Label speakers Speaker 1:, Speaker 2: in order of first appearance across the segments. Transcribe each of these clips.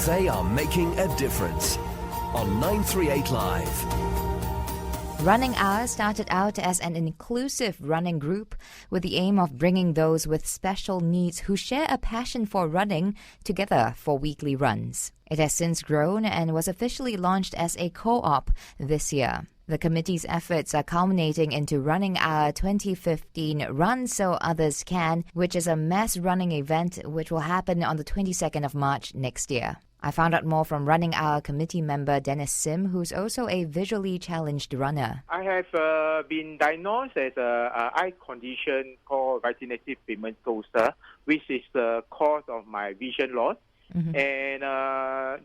Speaker 1: They are making a difference on 938 Live.
Speaker 2: Runninghour started out as an inclusive running group with the aim of bringing those with special needs who share a passion for running together for weekly runs. It has since grown and was officially launched as a co-op this year. The committee's efforts are culminating into Runninghour 2015 Run So Others Can, which is a mass running event which will happen on the 22nd of March next year. I found out more from Runninghour committee member Dennis Sim, who's also a visually challenged runner.
Speaker 3: I have been diagnosed as an eye condition called retinitis pigmentosa, which is the cause of my vision loss. Mm-hmm. And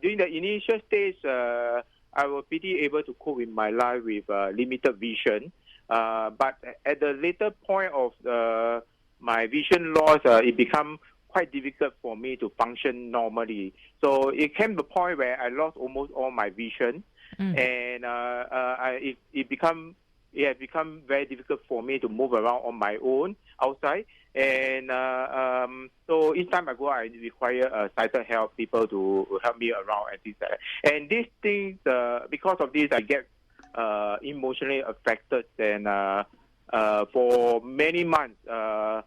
Speaker 3: during the initial stage, I was pretty able to cope with my life with limited vision. But at the later point of my vision loss, it became quite difficult for me to function normally. So it came to the point where I lost almost all my vision, and it has become very difficult for me to move around on my own outside. And so each time I go, I require sighted help, people to help me around and things like that. And these things, because of this, I get emotionally affected. And for many months, I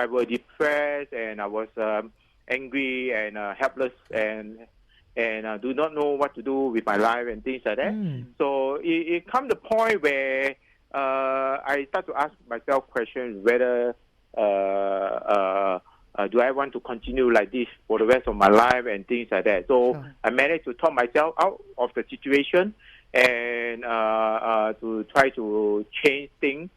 Speaker 3: was depressed, and I was angry and helpless, and do not know what to do with my life and things like that. So it comes to the point where I start to ask myself questions whether do I want to continue like this for the rest of my life and things like that. So I managed to talk myself out of the situation and to try to change things.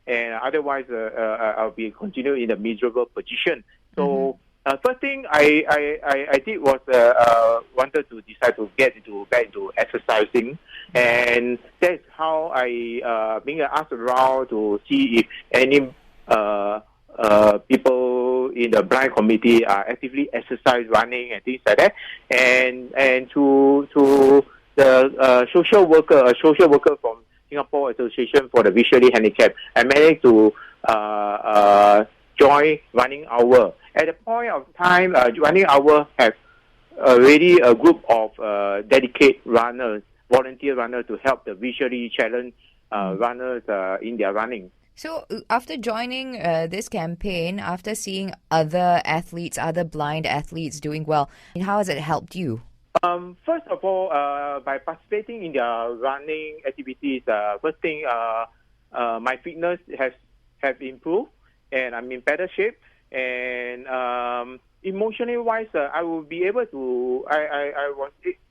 Speaker 3: And otherwise, I'll be continuing in a miserable position. So first thing I did was wanted to decide to get back into exercising, and that's how I being asked around to see if any people in the blind committee are actively exercise, running, and things like that, and to the social worker from Singapore Association for the Visually Handicapped, I managed to join Runninghour. At the point of time, Runninghour has already a group of dedicated runners, volunteer runners, to help the visually challenged runners in their running.
Speaker 2: So after joining this campaign, after seeing other blind athletes doing well, how has it helped you?
Speaker 3: First of all, by participating in their running activities, first thing, my fitness have improved, and I'm in better shape. And emotionally wise, I will be able to. I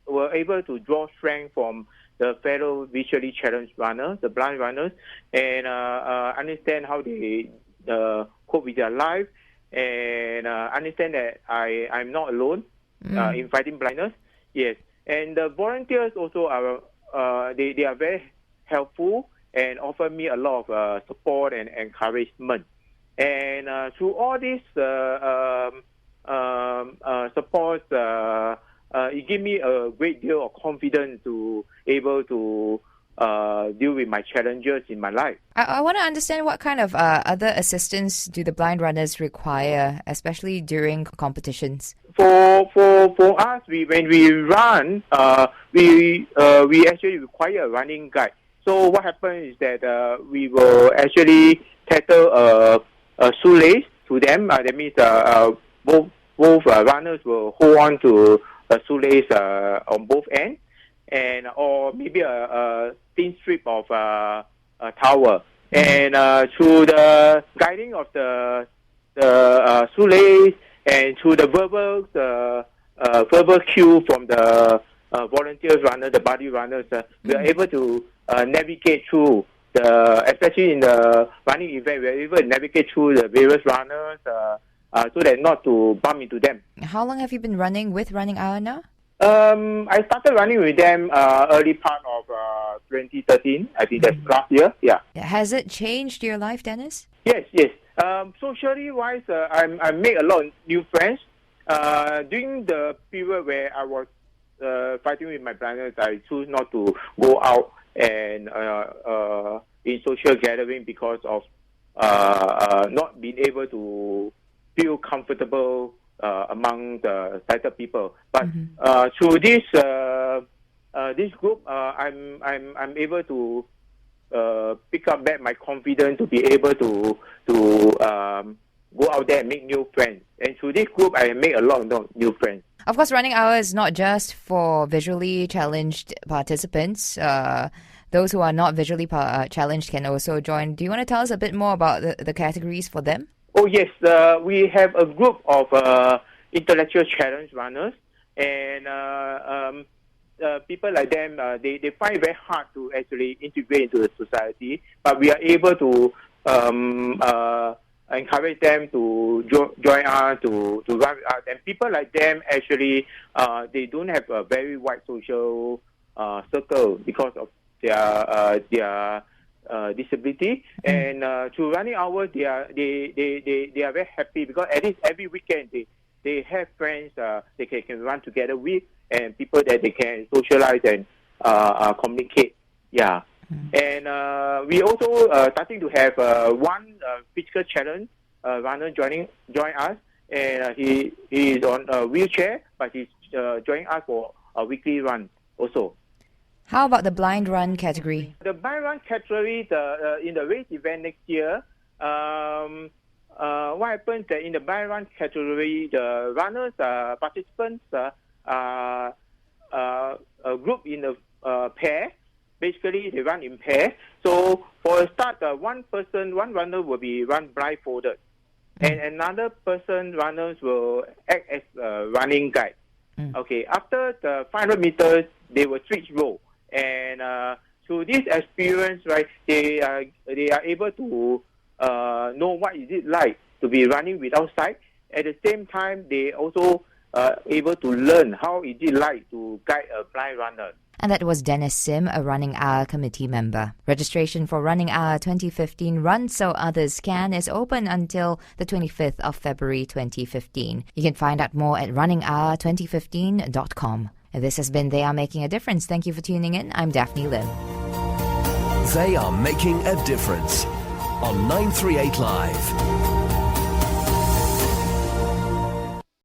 Speaker 3: was able to draw strength from the fellow visually challenged runners, the blind runners, and understand how they cope with their life, and understand that I'm not alone in fighting blindness. Yes, and the volunteers also are they are very helpful and offer me a lot of support and encouragement. And through all this support, it gave me a great deal of confidence to able to deal with my challenges in my life.
Speaker 2: I want to understand what kind of other assistance do the blind runners require, especially during competitions?
Speaker 3: For us, when we run, we actually require a running guide. So what happens is that we will actually tether a shoelace to them. That means both runners will hold on to a shoelace on both ends, and or maybe a thin strip of a towel. And through the guiding of the shoelace and through the verbal cue from the volunteer runner, the buddy runners, we are able to navigate through especially in the running event, we are able to navigate through the various runners so that not to bump into them.
Speaker 2: How long have you been running with Runninghour now?
Speaker 3: I started running with them early part of 2013. I think that's last year. Yeah.
Speaker 2: Has it changed your life, Dennis?
Speaker 3: Yes. Socially wise, I made a lot of new friends. During the period where I was fighting with my blindness, I choose not to go out and in social gathering because of not being able to feel comfortable among the sighted people. But through this group, I'm able to pick up back my confidence to be able to go out there and make new friends. And through this group, I make a lot of new friends.
Speaker 2: Of course, Running Hour is not just for visually challenged participants. Those who are not visually challenged can also join. Do you want to tell us a bit more about the categories for them?
Speaker 3: Oh, yes. We have a group of intellectual challenge runners. And people like them, they find it very hard to actually integrate into the society. But we are able to encourage them to join us, to run with us. And people like them, actually, they don't have a very wide social circle because of their disability. And through Running Hour, they are very happy because at least every weekend they have friends they can run together with, and people that they can socialize and communicate. Yeah. And we also starting to have one physical challenge runner join us, and he is on a wheelchair, but he's joining us for a weekly run also.
Speaker 2: How about the blind run category?
Speaker 3: The blind run category, in the race event next year, what happens that in the blind run category, the runners, participants are grouped in a pair. Basically, they run in pair. So for a start, one runner will be run blindfolded, and another runners will act as a running guide. Okay, after the 500 meters, they will switch role. And through this experience, right, they are able to know what is it like to be running without sight. At the same time, they also able to learn how is it like to guide a blind runner.
Speaker 2: And that was Dennis Sim, a Running Hour committee member. Registration for Running Hour 2015 Run So Others Can is open until the 25th of February 2015. You can find out more at runninghour2015.com. This has been They Are Making a Difference. Thank you for tuning in. I'm Daphne Lim.
Speaker 1: They are making a difference on 938 Live.